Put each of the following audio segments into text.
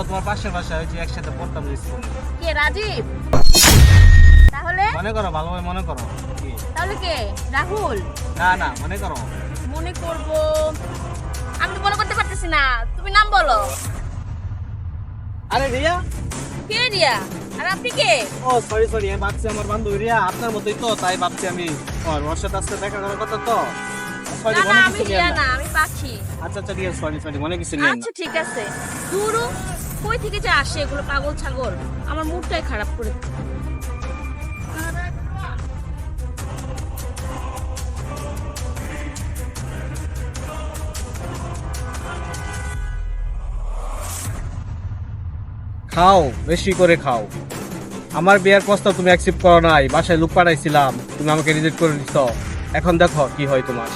তোমার পাশের বাসায় ওই যে একসাথে পড়তাম স্কুল। কে রাজীব? তাহলে মনে করো, ভালোভাবে মনে করো। কি? তাহলে কে? রাহুল? না না, মনে করো। মনে করব, আমি তো মনে করতে পারতেছি না, তুমি নাম বলো। আরে রিয়া। কে রিয়া? আর আপনি কে? ও সরি সরি, আমি ভাবছি আমার বান্ধবী রিয়া আপনার মতোই তো, তাই ভাবছি আমি ওর সাথে আজকে দেখা করার কথা তো। সরি, না না, মনে আমি কিছু রিয়া নিয়েন না, না। আমি পাখি। আচ্ছা আচ্ছা, ঠিক আছে, সরি সরি, মনে কিছু নিয়েন না। আচ্ছা ঠিক আছে। দুরু, কই থেকে যে আসে এগুলো পাগল ছাগল, আমার মুডটাই খারাপ করে দিচ্ছে। খাও, বেশি করে খাও। আমার বিয়ের প্রস্তাব তুমি অ্যাকসেপ্ট করো নাই, বাসায় লোক পাঠাইছিলাম, তুমি আমাকে রিজেক্ট করে দিছো। এখন দেখো কি হয় তোমার।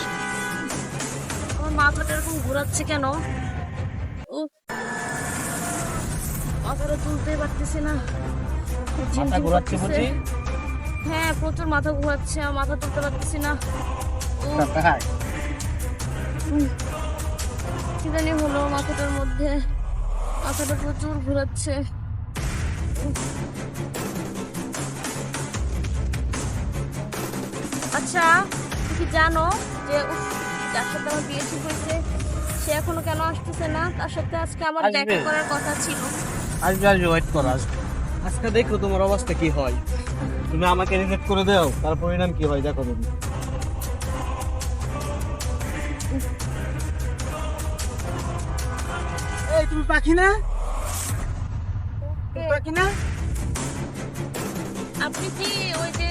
আমার মাথাটা এরকম ঘোরাচ্ছে কেন? উফ, মাথাটা তুলতে পারতেছি না, খুব মাথা ঝিমঝিম ঘোরাচ্ছে করতেছে। বুঝি? হ্যাঁ, প্রচুর মাথা ঘোরাচ্ছে, আমার মাথা তুলতে পারতেছি না। উফ, তাই? কি জানি হলো মাথাটার মধ্যে, মাথাটা প্রচুর ঘোরাচ্ছে। আচ্ছা, তুমি কি জানো যে যার সাথে আমার বিয়ে ঠিক হয়েছে সে এখনো কেন আসতেছে না? তার সাথে আজকে আমার আসবে। দেখা করার কথা ছিল। আসবে আসবে, ওয়েট করো, আসবে। আজকে দেখো তোমার অবস্থা কি হয়। তুমি আমাকে রিজেক্ট করে দাও, তার পরিণাম কি হয় দেখো তুমি। এই তুমি পাখি না? তুমি পাখি না? আপনি কি ওই যে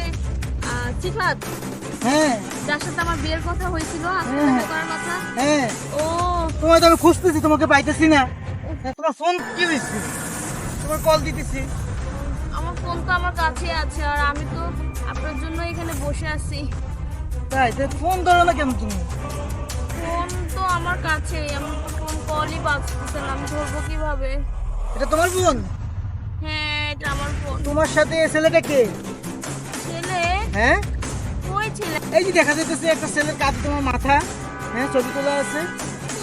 সিফাত, হ্যাঁ যার সাথে আমার বিয়ের কথা হয়েছিল, আজকে হ্যাঁ, দেখা করার কথা? হ্যাঁ। ও, তোমায় তো আমি খুঁজতেছি, তোমাকে পাইতেছি না। তোমার ফোন কি হয়েছে? তোমার কল দিতেছি। আমার ফোন তো আমার কাছে আছে, আর আমি তো আপনার জন্য এখানে বসে আছি। তাই ফোন ধরো না কেন তুমি? ফোন তো আমার কাছে, আমার তো ফোন কলই বাজতেছে না, আমি ধরবো কিভাবে? এটা তোমার ফোন? হ্যাঁ, এটা আমার ফোন। তোমার সাথে এই ছেলেটা কে? ছেলে? হ্যাঁ, কই ছেলে? এই যে দেখা যাইতেছে একটা ছেলের কাঁধে তোমার মাথা। হ্যাঁ, ছবি তোলা আছে।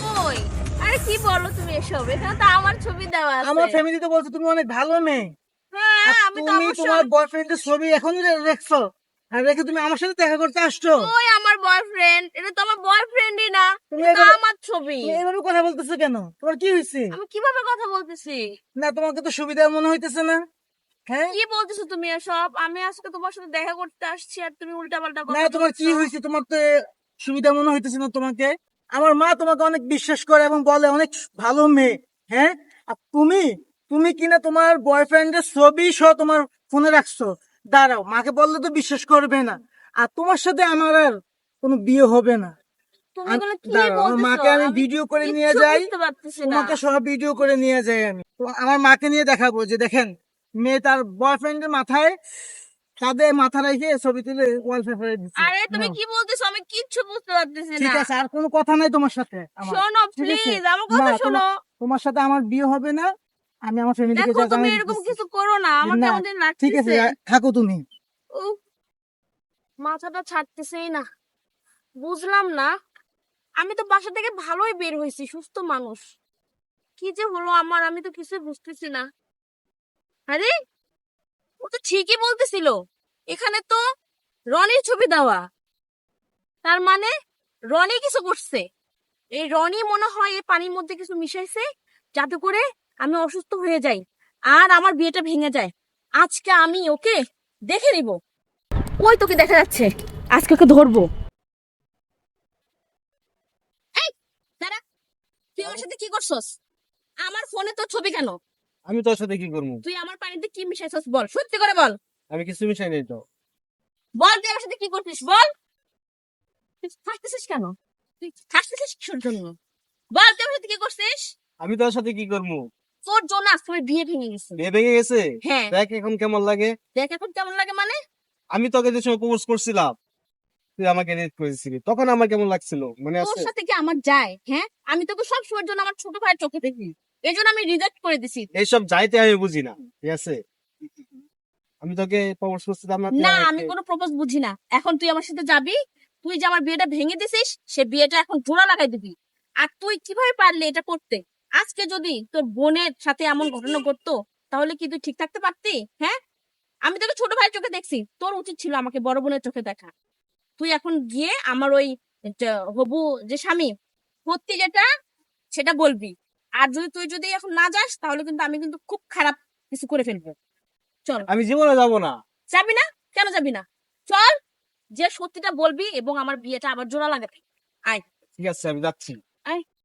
কই? আরে কি বলো তুমি এসব? এখানে তো আমার ছবি দেওয়া আছে। আমার ফ্যামিলি তো বলছে তুমি অনেক ভালো মেয়ে। হ্যাঁ, আর আমি তো তুমি তোমার অবশ্যই। বয়ফ্রেন্ডের ছবি এখনই রেখছো, আর রেখে তুমি আমার সাথে দেখা করতে আসছো। কই আমার বয়ফ্রেন্ড? এটা তো আমার বয়ফ্রেন্ডই না, তুমি এটা তো এভাবে আমার ছবি। তুমি এভাবে কথা বলতেছো কেন? তোমার কি হয়েছে? আমি কিভাবে কথা বলতেছি? না, তোমাকে তো সুবিধা মনে হইতেছে না। হ্যাঁ, কি বলতেছো তুমি এসব? আমি আজকে তোমার সাথে দেখা করতে আসছি আর তুমি উল্টাপাল্টা না কথা তোমার কি বলছো। হয়েছে? তোমার তো সুবিধা মনে হইতেছে না তোমাকে। আমার মা তোমাকে অনেক বিশ্বাস করে এবং বলে অনেক ভালো মেয়ে। হ্যাঁ, আর তুমি তুমি কিনা তোমার বয়ফ্রেন্ডের ছবি সহ তোমার ফোনে রাখছো। দাঁড়াও, মাকে বললে তো বিশ্বাস করবে না। আর তোমার সাথে আমার আর কোনো বিয়ে হবে না। তুমি আম- এগুলো কি দাঁড়াও, আমার বলতেছো? মাকে আমি আমি ভিডিও করে নিয়ে কিচ্ছু যাই। বুঝতে পারতেছি না। তোমাকে সহ ভিডিও করে নিয়ে যাই আমি তো, আমার মাকে নিয়ে দেখাবো যে দেখেন, মেয়ে তার বয়ফ্রেন্ডের মাথায় কাঁধে মাথা রেখে ছবি তুলে ওয়ালপেপারে দিচ্ছে। আরে তুমি নাও। কি বলতেছো? আমি কিচ্ছু বুঝতে পারতেছি ঠিক না। আছে, আর কোনো কথা নাই তোমার সাথে আমার। শোনো ঠিক আছে, প্লিজ, আমার না কথা তোমার শোনো। তোমার সাথে আমার বিয়ে হবে না। আমি আমার ফ্যামিলিকে দেখো যা তুমি জানাই এরকম দিতেছি। কিছু করো না, আমার না, কেমন দিন ঠিক আছে, লাগতেছে। থাকো তুমি। উফ, মাথাটা ছাড়তেছেই না। বুঝলাম না, আমি তো বাসা থেকে ভালোই বের হয়েছি, সুস্থ মানুষ। কি যে হলো আমার, আমি তো কিছুই বুঝতেছি না। আরে, ও তো ঠিকই বলতেছিল, এখানে তো রনির ছবি দেওয়া। তার মানে রনি কিছু করছে। এই রনি মনে হয় এই পানির মধ্যে কিছু মিশাইছে, যাতে করে আমি অসুস্থ হয়ে যাই আর আমার বিয়েটা ভেঙে যায়। আজকে আমি ওকে দেখে নিব। ওই তোকে দেখা যাচ্ছে, আজকে ওকে ধরবো। এই দাঁড়া, তুই আমার সাথে কি করছস? আমার ফোনে তোর ছবি কেন? আমি তোর সাথে কি করবো? তুই আমার পানিতে কি মিশাইছস বল, সত্যি করে বল। আমি কিছু মিশাই নাই তো। বল তুই আমার সাথে কি করছিস, বল। তুই হাসতেছিস কেন? তুই হাসতেছিস কিসের জন্য? বল তুই আমার সাথে কি করছিস? আমি তোর সাথে কি করবো? তোর জন্য আজকে আমার বিয়ে ভেঙে গেছে। বিয়ে ভেঙে গেছে? হ্যাঁ। দেখ এখন কেমন লাগে। দেখ এখন কেমন লাগে মানে? আমি তোকে যে সময় প্রপোজ করছিলাম, তুই আমাকে রিজেক্ট করেছিলি, তখন আমার কেমন লাগছিল মনে তোর আছে? সাথে কি আমার যায়? হ্যাঁ, আমি তোকে সব সময়ের জন্য আমার ছোট ভাইয়ের চোখে দেখি, এই জন্য আমি রিজেক্ট করে দিছি। এইসব যাইতে আমি বুঝি না, ঠিক আছে? আমি তোকে প্রপোজ করছিলাম না, তুই না, আমি আমাকে। কোনো প্রপোজ বুঝি না। এখন তুই আমার সাথে যাবি, তুই যে আমার বিয়েটা ভেঙে দিছিস, সে বিয়েটা এখন জোড়া লাগাই দিবি। আর তুই কিভাবে পারলি এটা করতে? আজকে যদি তোর বোনের সাথে এমন ঘটনা ঘটতো তাহলে কি তুই ঠিক থাকতে পারতি? হ্যাঁ, আমি তোকে ছোট ভাইয়ের চোখে দেখছি, তোর উচিত ছিল আমাকে বড় বোনের চোখে দেখা। তুই এখন গিয়ে আমার ওই হবু যে স্বামী সত্যি যেটা সেটা বলবি। আর যদি তুই এখন না যাস তাহলে কিন্তু আমি কিন্তু খুব খারাপ কিছু করে ফেলবো। চল। আমি জীবনে যাব না। যাবি না? কেন যাবি না? চল, যে সত্যিটা বলবি এবং আমার বিয়েটা আবার জোড়া লাগাবি। আয়। ঠিক আছে, আমি যাচ্ছি। আয়।